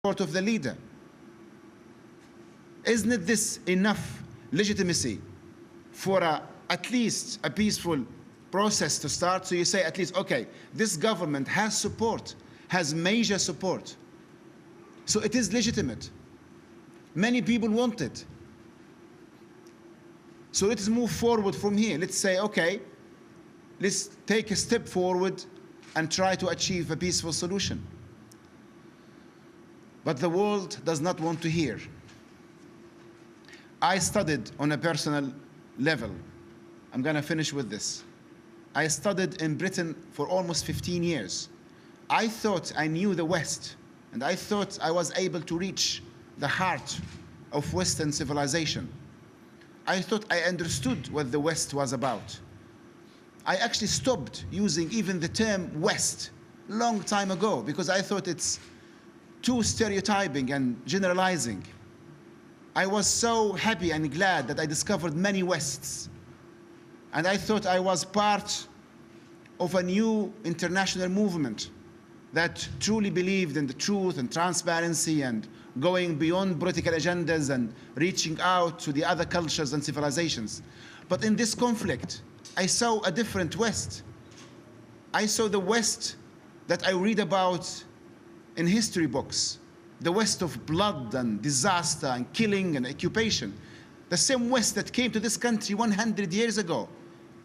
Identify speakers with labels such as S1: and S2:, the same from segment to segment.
S1: support of the leader. Isn't this enough legitimacy for at least a peaceful process to start? So you say at least, okay, this government has support, has major support. So it is legitimate. Many people want it. So let's move forward from here. Let's say, okay, let's take a step forward and try to achieve a peaceful solution. But the world does not want to hear. I studied on a personal level. I'm going to finish with this. I studied in Britain for almost 15 years. I thought I knew the West, and I thought I was able to reach the heart of Western civilization. I thought I understood what the West was about. I actually stopped using even the term West long time ago because I thought it's too stereotyping and generalizing. I was so happy and glad that I discovered many Wests. And I thought I was part of a new international movement that truly believed in the truth and transparency and going beyond political agendas and reaching out to the other cultures and civilizations. But in this conflict, I saw a different West. I saw the West that I read about in history books, the West of blood and disaster and killing and occupation. The same West that came to this country 100 years ago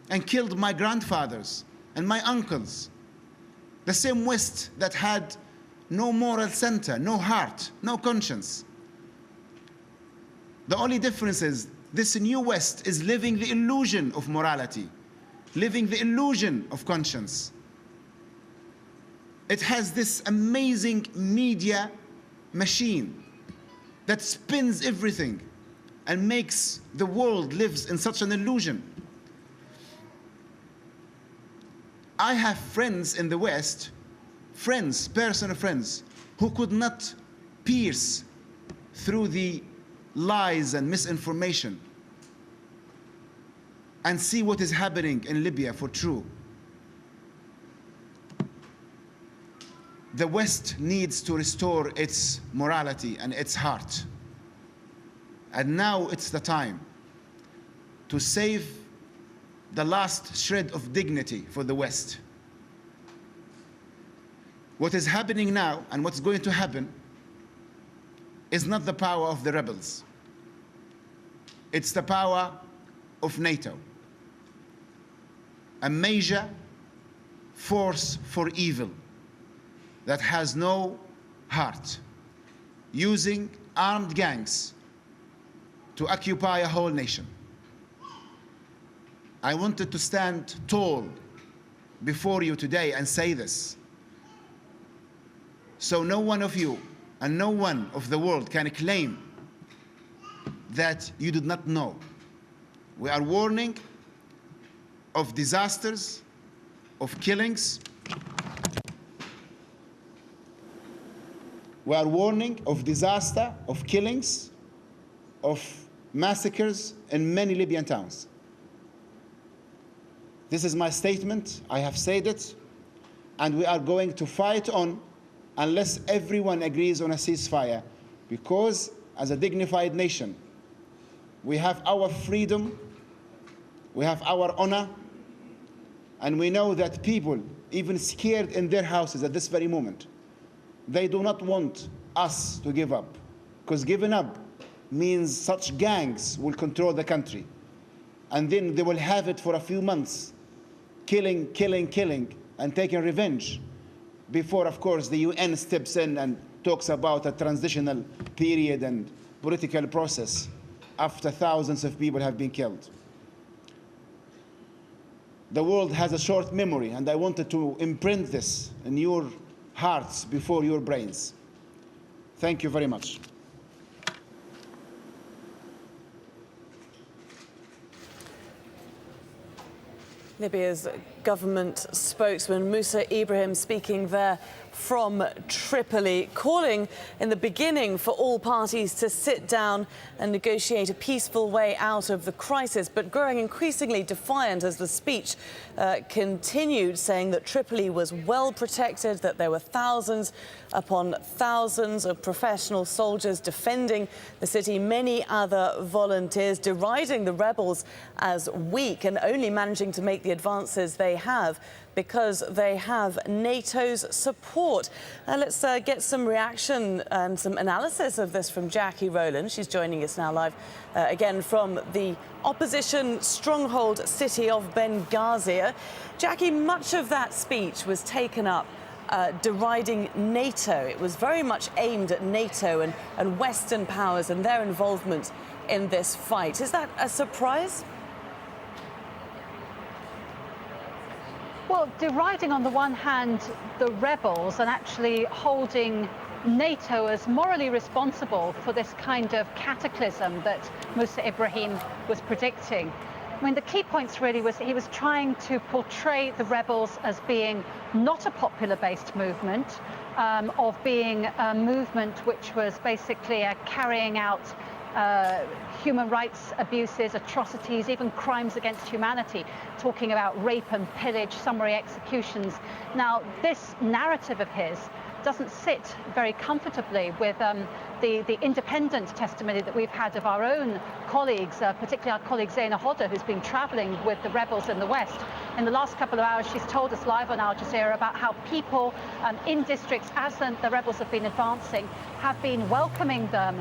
S1: and killed my grandfathers and my uncles. The same West that had no moral center, no heart, no conscience. The only difference is this new West is living the illusion of morality, living the illusion of conscience. It has this amazing media machine that spins everything and makes the world lives in such an illusion. I have friends in the West, friends, personal friends, who could not pierce through the lies and misinformation and see what is happening in Libya for true. The West needs to restore its morality and its heart. And now it's the time to save the last shred of dignity for the West. What is happening now and what's going to happen is not the power of the rebels. It's the power of NATO, a major force for evil that has no heart, using armed gangs to occupy a whole nation. I wanted to stand tall before you today and say this, so no one of you and no one of the world can claim that you did not know. We are warning of disasters, of killings. We are warning of disaster, of killings, of massacres in many Libyan towns. This is my statement. I have said it, and we are going to fight on unless everyone agrees on a ceasefire, because as a dignified nation, we have our freedom, we have our honor, and we know that people, even scared in their houses at this very moment, they do not want us to give up, because giving up means such gangs will control the country, and then they will have it for a few months, killing, and taking revenge, before, of course, the UN steps in and talks about a transitional period and political process after thousands of people have been killed. The world has a short memory, and I wanted to imprint this in your hearts before your brains. Thank you very much.
S2: Libya's government spokesman Musa Ibrahim speaking there from Tripoli, calling in the beginning for all parties to sit down and negotiate a peaceful way out of the crisis, but growing increasingly defiant as the speech continued, saying that Tripoli was well protected, that there were thousands upon thousands of professional soldiers defending the city, many other volunteers deriding the rebels as weak and only managing to make the advances they have because they have NATO's support. Let's get some reaction and some analysis of this from Jackie Rowland. She's joining us now live again from the opposition stronghold city of Benghazi. Jackie, much of that speech was taken up deriding NATO. It was very much aimed at NATO and Western powers and their involvement in this fight. Is that a surprise?
S3: Well, deriding on the one hand the rebels and actually holding NATO as morally responsible for this kind of cataclysm that Musa Ibrahim was predicting. I mean, the key points really was he was trying to portray the rebels as being not a popular-based movement, of being a movement which was basically carrying out human rights abuses, atrocities, even crimes against humanity, talking about rape and pillage, summary executions. Now, this narrative of his doesn't sit very comfortably with the independent testimony that we've had of our own colleagues, particularly our colleague Zaina Hodder, who's been travelling with the rebels in the West. In the last couple of hours, she's told us live on Al Jazeera about how people in districts, as the rebels have been advancing, have been welcoming them,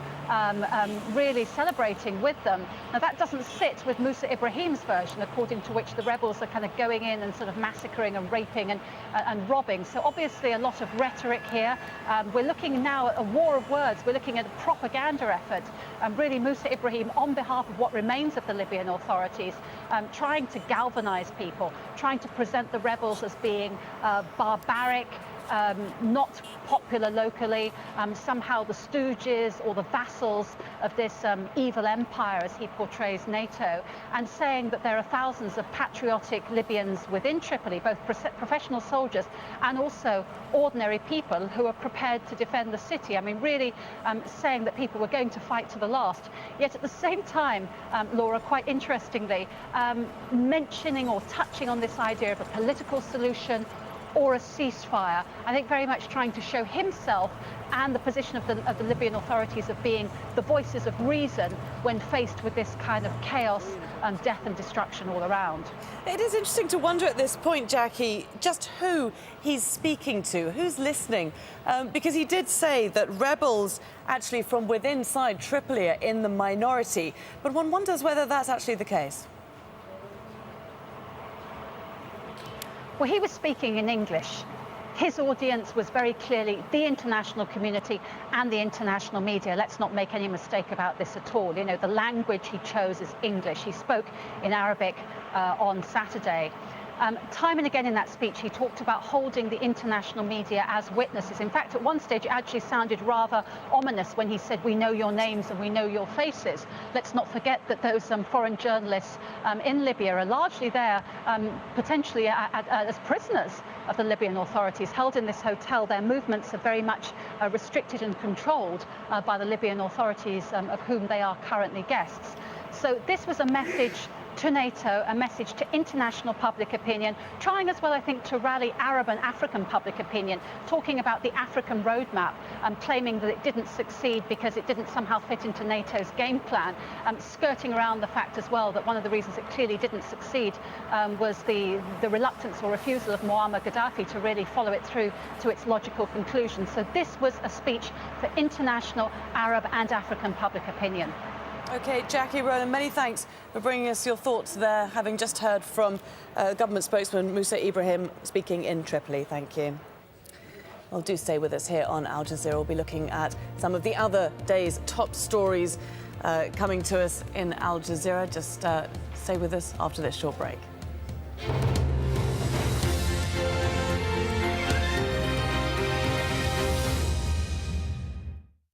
S3: really celebrating with them. Now, that doesn't sit with Musa Ibrahim's version, according to which the rebels are kind of going in and sort of massacring and raping and robbing. So obviously a lot of rhetoric here. We're looking now at a war of words. We're looking at a propaganda effort. Really, Musa Ibrahim, on behalf of what remains of the Libyan authorities, trying to galvanize people, trying to present the rebels as being barbaric, not popular locally, somehow the stooges or the vassals of this evil empire, as he portrays NATO, and saying that there are thousands of patriotic Libyans within Tripoli, both professional soldiers and also ordinary people who are prepared to defend the city. I mean, really saying that people were going to fight to the last. Yet at the same time, Laura, quite interestingly, mentioning or touching on this idea of a political solution or a ceasefire. I think very much trying to show himself and the position of the Libyan authorities of being the voices of reason when faced with this kind of chaos, death and destruction all around.
S2: It is interesting to wonder at this point, Jackie, just who he's speaking to, who's listening, because he did say that rebels actually from within inside Tripoli are in the minority, but one wonders whether that's actually the case.
S3: Well, he was speaking in English. His audience was very clearly the international community and the international media. Let's not make any mistake about this at all. You know, the language he chose is English. He spoke in Arabic on Saturday. Time and again in that speech, he talked about holding the international media as witnesses. In fact, at one stage, it actually sounded rather ominous when he said, "We know your names and we know your faces." Let's not forget that those foreign journalists in Libya are largely there, potentially as prisoners of the Libyan authorities, held in this hotel. Their movements are very much restricted and controlled by the Libyan authorities, of whom they are currently guests. So this was a message to NATO, a message to international public opinion, trying as well, I think, to rally Arab and African public opinion, talking about the African roadmap, claiming that it didn't succeed because it didn't somehow fit into NATO's game plan, skirting around the fact as well that one of the reasons it clearly didn't succeed was the reluctance or refusal of Muammar Gaddafi to really follow it through to its logical conclusion. So this was a speech for international Arab and African public opinion.
S2: OK, Jackie Rowland, many thanks for bringing us your thoughts there, having just heard from government spokesman Musa Ibrahim speaking in Tripoli. Thank you. Well, do stay with us here on Al Jazeera. We'll be looking at some of the other day's top stories coming to us in Al Jazeera. Just stay with us after this short break.